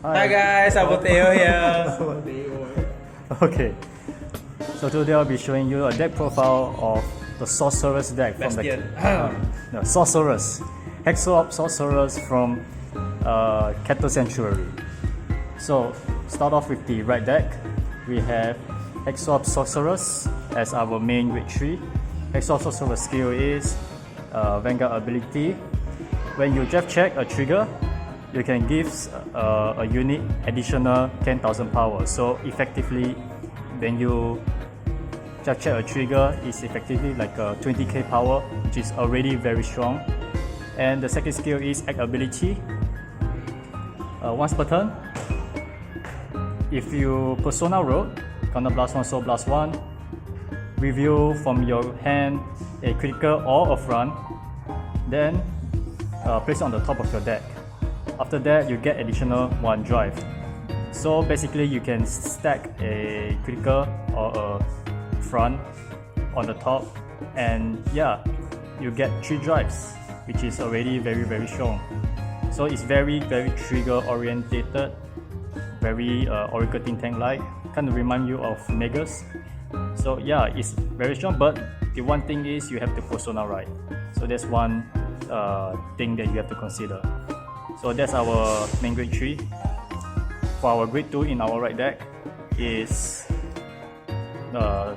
Hi guys, Aboteo here. Okay, so today I'll be showing you a deck profile of the Sorceress deck from the Sorceress, Hexorb Sorceress from Cattle Sanctuary. So start off with the right deck. We have Hexorb Sorceress as our main grade 3. Hexorb Sorceress skill is Vanguard ability. When you draft check a trigger, you can give a unit additional 10,000 power. So effectively, when you draft check a trigger, it's effectively like a 20k power, which is already very strong. And the second skill is act ability. Once per turn, if you persona roll, counter blast 1, soul blast 1, reveal from your hand a critical or a front, then place it on the top of your deck. After that, you get additional 1 drive. So basically, you can stack a critical or a front on the top, and yeah, you get 3 drives, which is already very strong. So it's very trigger orientated, very Oracle Think Tank like, kind of remind you of Megas. So yeah, it's very strong, but the one thing is you have to persona right. So that's one thing that you have to consider. So that's our main grade 3. For our grade 2 in our right deck is the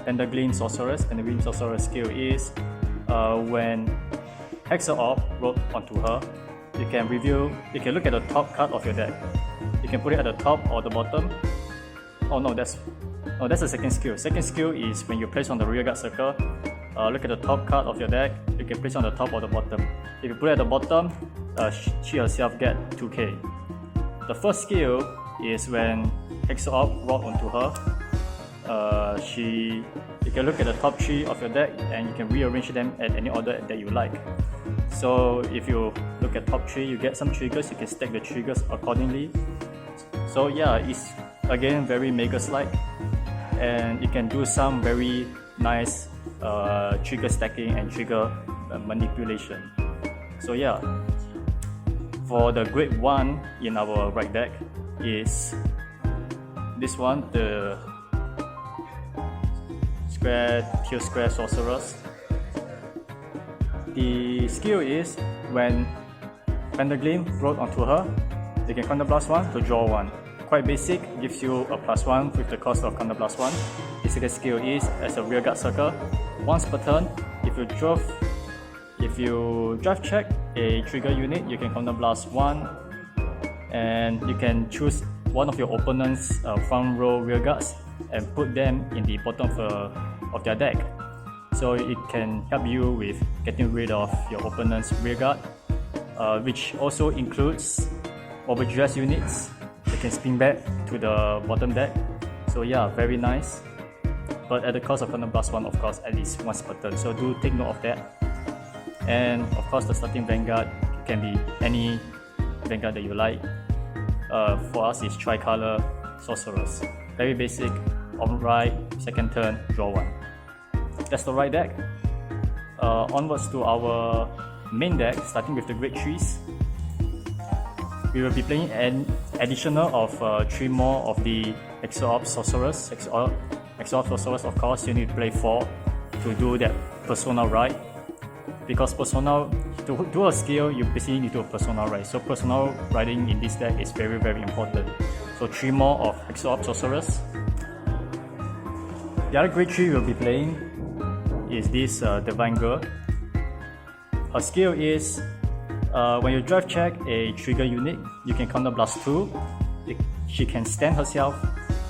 Pentagleam Sorceress. Pentagleam Sorceress skill is when Hexorb wrote onto her, you can look at the top card of your deck. You can put it at the top or the bottom. Oh no, that's the second skill. Second skill is when you place on the rear guard circle, look at the top card of your deck, you can place on the top or the bottom. If you put it at the bottom, she herself get 2k. The first skill is when Hexorb wrote onto her, you can look at the top 3 of your deck and you can rearrange them at any order that you like. So if you look at top 3, you get some triggers, you can stack the triggers accordingly. So yeah, it's again very Megas-like, and you can do some very nice trigger stacking and trigger manipulation. So yeah, for the grade 1 in our right deck is this one, the Teal Square Sorceress. The skill is when Pentagleam wrote onto her, you can counter blast 1 to draw 1. Quite basic, gives you a +1 with the cost of counter blast 1. The second skill is as a rear guard circle. Once per turn, if you draft check a trigger unit, you can counter blast 1, and you can choose one of your opponent's front row rear guards and put them in the bottom of their deck. So it can help you with getting rid of your opponent's rear guard, which also includes overdressed units that can spin back to the bottom deck. So yeah, very nice, but at the cost of counter blast 1, of course, at least once per turn. So do take note of that. And of course, the starting Vanguard can be any Vanguard that you like. For us, it's Tricolor Sorceress. Very basic, on right, second turn, draw 1. That's the right deck. Onwards to our main deck, starting with the grade 3s. We will be playing an additional of 3 more of the Hexorb Sorceress. Hexorb Sorceress, of course, you need to play 4 to do that persona right. Because persona, to do a skill, you basically need to persona right. So persona writing in this deck is very important. So 3 more of Hexorb Sorceress. The other grade 3 we'll be playing is this the Vanguard. Her skill is when you draft check a trigger unit, you can counter blast 2. She can stand herself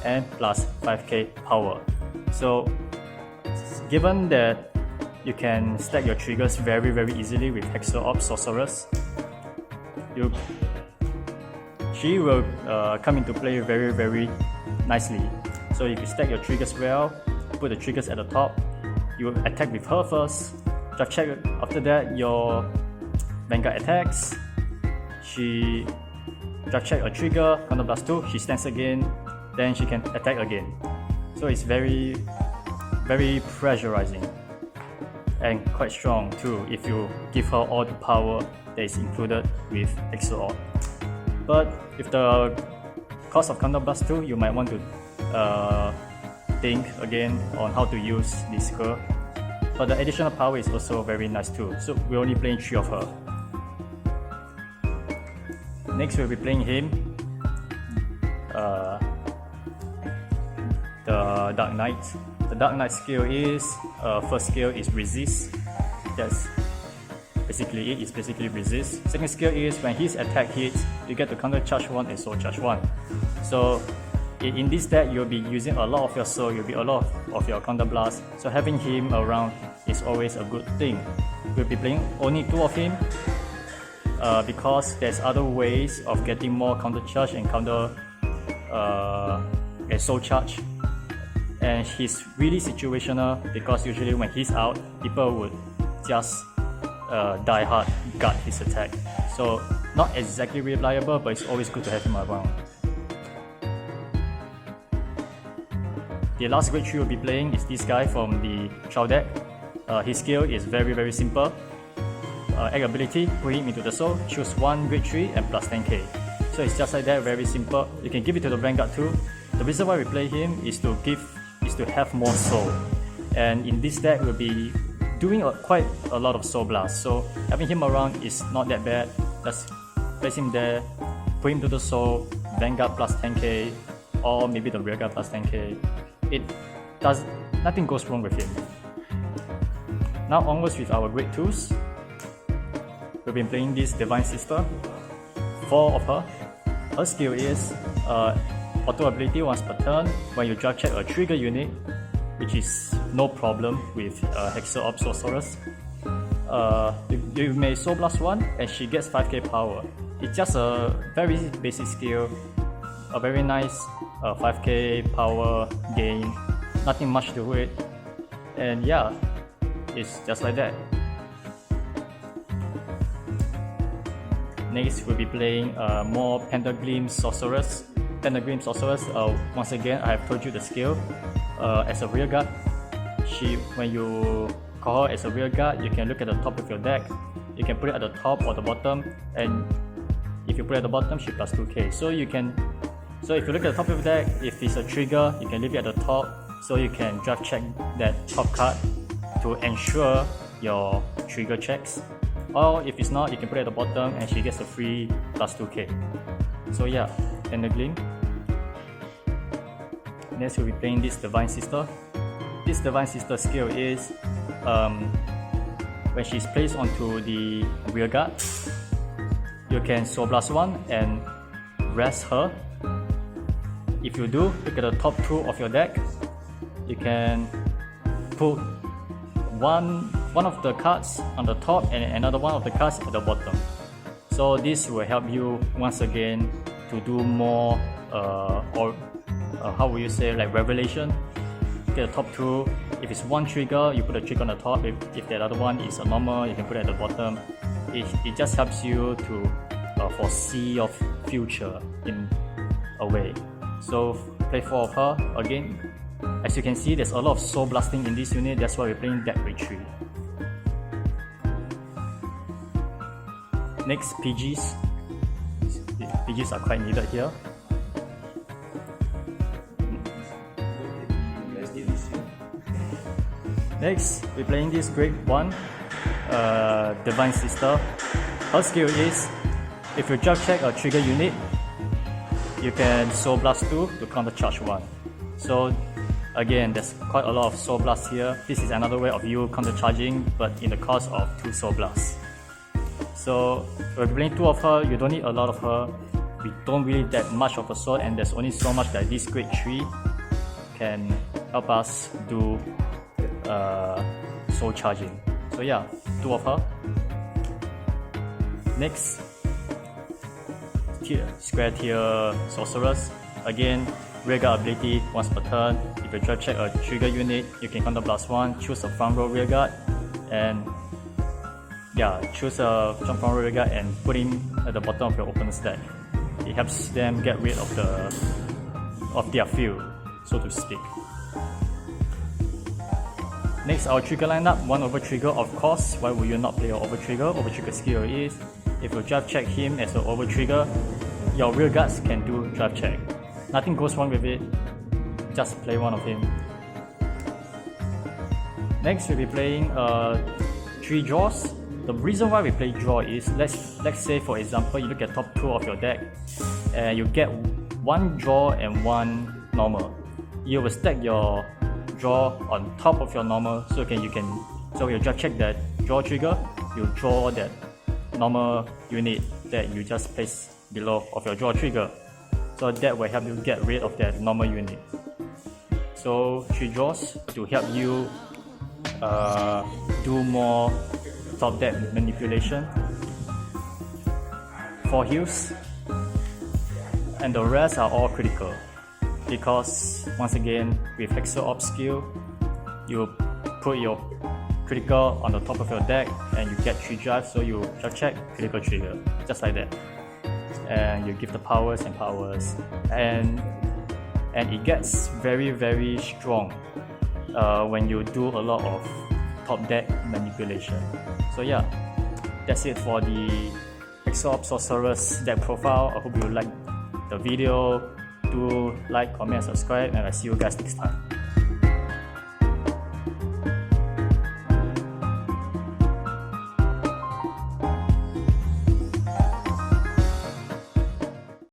and plus 5k power. So given that you can stack your triggers very easily with Hexorb Sorceress, she will come into play very nicely. So if you stack your triggers well, put the triggers at the top, you will attack with her first, draft check. After that, your Vanguard attacks, she draft check a trigger, counter blast 2, she stands again, then she can attack again. So it's very pressurizing and quite strong too if you give her all the power that is included with Hexorb. But if the cost of counter blast 2, you might want to think again on how to use this girl. But the additional power is also very nice too. So we're only playing 3 of her. Next we'll be playing him, the Dark Knight. The Dark Knight skill is, first skill is resist. That's basically it, it's basically resist. Second skill is when his attack hits, you get to counter charge 1 and soul charge 1. So in this deck, you'll be using a lot of your soul, you'll be a lot of your counter blast. So having him around is always a good thing. We'll be playing only 2 of him because there's other ways of getting more counter charge and counter and soul charge. And he's really situational because usually when he's out, people would just die hard guard his attack. So not exactly reliable, but it's always good to have him around. The last grade 3 we'll be playing is this guy from the trial deck. His skill is very simple. Egg ability, put him into the soul, choose 1 grade 3 and plus 10k. So it's just like that, very simple. You can give it to the Vanguard too. The reason why we play him is to have more soul. And in this deck we'll be doing quite a lot of soul blast. So having him around is not that bad. Just place him there, put him to the soul, Vanguard plus 10k, or maybe the Rearguard plus 10k. Nothing goes wrong with him. Now onwards with our grade 2s. We've been playing this Divine Sister. 4 of her. Her skill is auto ability once per turn when you draft check a trigger unit, which is no problem with Hexorb Sorceress. You may soul blast 1 and she gets 5k power. It's just a very basic skill, a very nice 5k power gain, nothing much to it, and yeah, it's just like that. Next we'll be playing more Pentagleam Sorceress. Pentagleam Sorceress, once again I have told you the skill. As a rearguard, when you call her as a rearguard, you can look at the top of your deck. You can put it at the top or the bottom, and if you put it at the bottom, she plus 2k. So if you look at the top of the deck, if it's a trigger, you can leave it at the top, so you can draft check that top card to ensure your trigger checks. Or if it's not, you can put it at the bottom and she gets a free plus 2k. So yeah, Pentagleam. Next we'll be playing this Divine Sister. This Divine Sister skill is when she's placed onto the rearguard, you can soul blast 1 and rest her. If you do, look at the top 2 of your deck. You can put one of the cards on the top and another one of the cards at the bottom. So this will help you once again to do more how would you say, like revelation. Get the top 2. If it's 1 trigger, you put a trigger on the top. If that other one is a normal, you can put it at the bottom. It just helps you to foresee your future in a way. So play 4 of her. Again, as you can see, there's a lot of soul blasting in this unit. That's why we're playing deck grade 3. Next, PGs. PGs are quite needed here. Next, we're playing this grade 1 Divine Sister. Her skill is, if you draft check a trigger unit, you can soul blast 2 to counter charge 1. So again, there's quite a lot of soul blasts here. This is another way of you counter charging, but in the cost of 2 soul blasts. So we're playing 2 of her. You don't need a lot of her. We don't really that much of a sword, and there's only so much that this grade 3 can help us do soul charging. So yeah, 2 of her. Next, square tier Sorceress. Again, rearguard ability once per turn. If you draft check a trigger unit, you can counter blast 1, choose a front row rearguard, and yeah, choose a front row rearguard and put him at the bottom of your opponent's deck. It helps them get rid of their field, so to speak. Next, our trigger lineup, 1 over trigger, of course. Why would you not play an over trigger? Over trigger skill is, if you draft check him as an over trigger, your rear guards can do drive check. Nothing goes wrong with it. Just play one of him. Next, we'll be playing 3 draws. The reason why we play draw is let's say for example you look at top 2 of your deck and you get 1 draw and 1 normal. You will stack your draw on top of your normal, so you just check that draw trigger, you draw that normal unit that you just place below of your draw trigger. So that will help you get rid of that normal unit. So 3 draws to help you do more top deck manipulation. 4 heals, and the rest are all critical, because once again with Hexorb skill you put your critical on the top of your deck and you get 3 drives, so you just check critical trigger just like that, and you give the powers and powers, and it gets very very strong when you do a lot of top deck manipulation. So yeah, that's it for the Hexorb Sorceress deck profile. I hope you like the video. Do like, comment, subscribe, and I'll see you guys next time.